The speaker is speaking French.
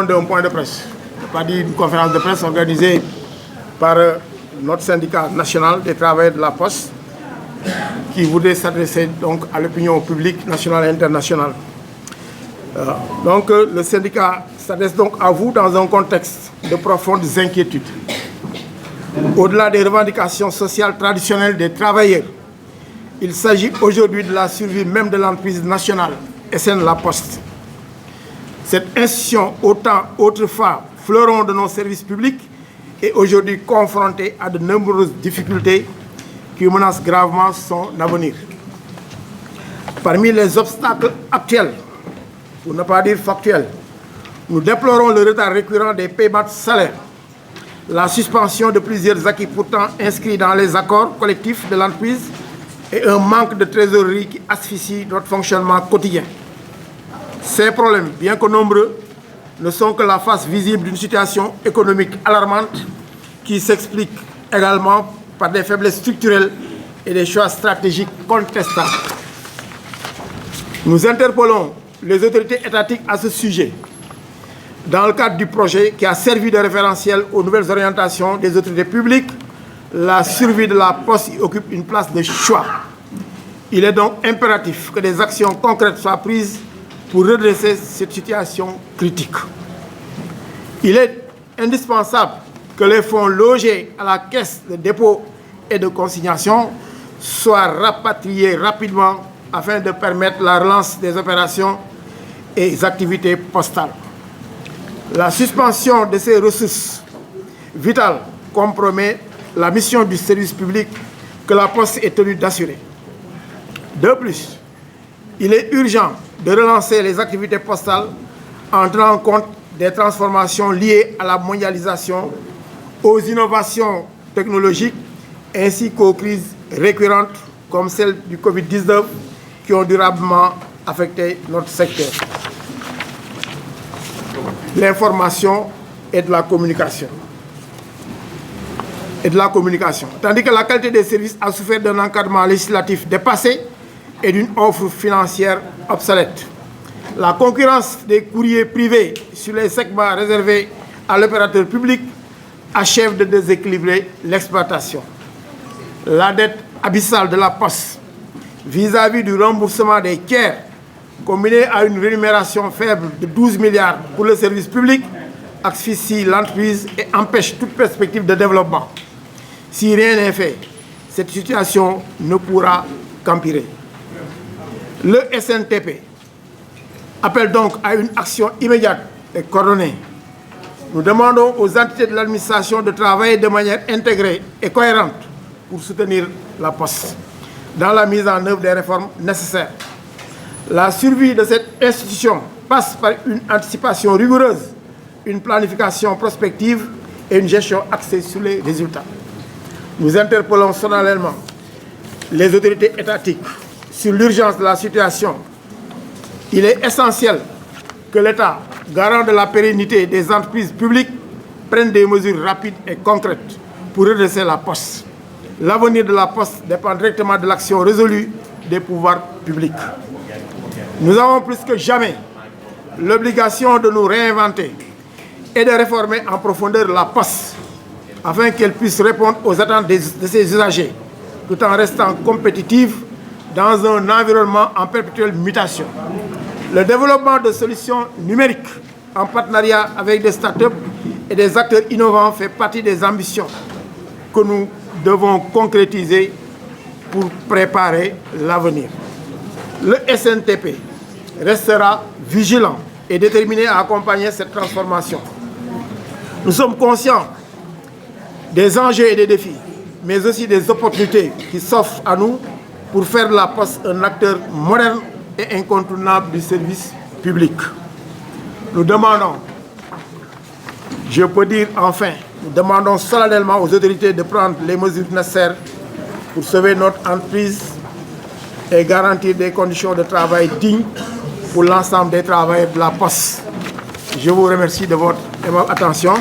d'un point de presse, pas dire une conférence de presse organisée par notre syndicat national des travailleurs de la Poste, qui voudrait s'adresser donc à l'opinion publique nationale et internationale. Donc le syndicat s'adresse donc à vous dans un contexte de profondes inquiétudes. Au-delà des revendications sociales traditionnelles des travailleurs, il s'agit aujourd'hui de la survie même de l'entreprise nationale SN La Poste. Cette institution, autant autrefois fleuron de nos services publics, est aujourd'hui confrontée à de nombreuses difficultés qui menacent gravement son avenir. Parmi les obstacles actuels, pour ne pas dire factuels, nous déplorons le retard récurrent des paiements de salaire, la suspension de plusieurs acquis pourtant inscrits dans les accords collectifs de l'entreprise et un manque de trésorerie qui asphyxie notre fonctionnement quotidien. Ces problèmes, bien que nombreux, ne sont que la face visible d'une situation économique alarmante qui s'explique également par des faiblesses structurelles et des choix stratégiques contestables. Nous interpellons les autorités étatiques à ce sujet dans le cadre du projet qui a servi de référentiel aux nouvelles orientations des autorités publiques. La survie de la Poste y occupe une place de choix. Il est donc impératif que des actions concrètes soient prises pour redresser cette situation critique. Il est indispensable que les fonds logés à la caisse de dépôt et de consignation soient rapatriés rapidement afin de permettre la relance des opérations et des activités postales. La suspension de ces ressources vitales compromet la mission du service public que la Poste est tenue d'assurer. De plus, il est urgent de relancer les activités postales en tenant compte des transformations liées à la mondialisation, aux innovations technologiques ainsi qu'aux crises récurrentes comme celle du Covid-19 qui ont durablement affecté notre secteur. L'information et de la communication. Tandis que la qualité des services a souffert d'un encadrement législatif dépassé et d'une offre financière obsolète. La concurrence des courriers privés sur les segments réservés à l'opérateur public achève de déséquilibrer l'exploitation. La dette abyssale de la Poste vis-à-vis du remboursement des tiers, combinée à une rémunération faible de 12 milliards pour le service public, asphyxie l'entreprise et empêche toute perspective de développement. Si rien n'est fait, cette situation ne pourra qu'empirer. Le SNTP appelle donc à une action immédiate et coordonnée. Nous demandons aux entités de l'administration de travailler de manière intégrée et cohérente pour soutenir la Poste dans la mise en œuvre des réformes nécessaires. La survie de cette institution passe par une anticipation rigoureuse, une planification prospective et une gestion axée sur les résultats. Nous interpellons solennellement les autorités étatiques sur l'urgence de la situation. Il est essentiel que l'État, garant de la pérennité des entreprises publiques, prenne des mesures rapides et concrètes pour redresser la Poste. L'avenir de la Poste dépend directement de l'action résolue des pouvoirs publics. Nous avons plus que jamais l'obligation de nous réinventer et de réformer en profondeur la Poste afin qu'elle puisse répondre aux attentes de ses usagers tout en restant compétitive dans un environnement en perpétuelle mutation. Le développement de solutions numériques en partenariat avec des startups et des acteurs innovants fait partie des ambitions que nous devons concrétiser pour préparer l'avenir. Le SNTP restera vigilant et déterminé à accompagner cette transformation. Nous sommes conscients des enjeux et des défis, mais aussi des opportunités qui s'offrent à nous pour faire de la Poste un acteur moderne et incontournable du service public. Nous demandons, je peux dire enfin, nous demandons solennellement aux autorités de prendre les mesures nécessaires pour sauver notre entreprise et garantir des conditions de travail dignes pour l'ensemble des travailleurs de la Poste. Je vous remercie de votre attention.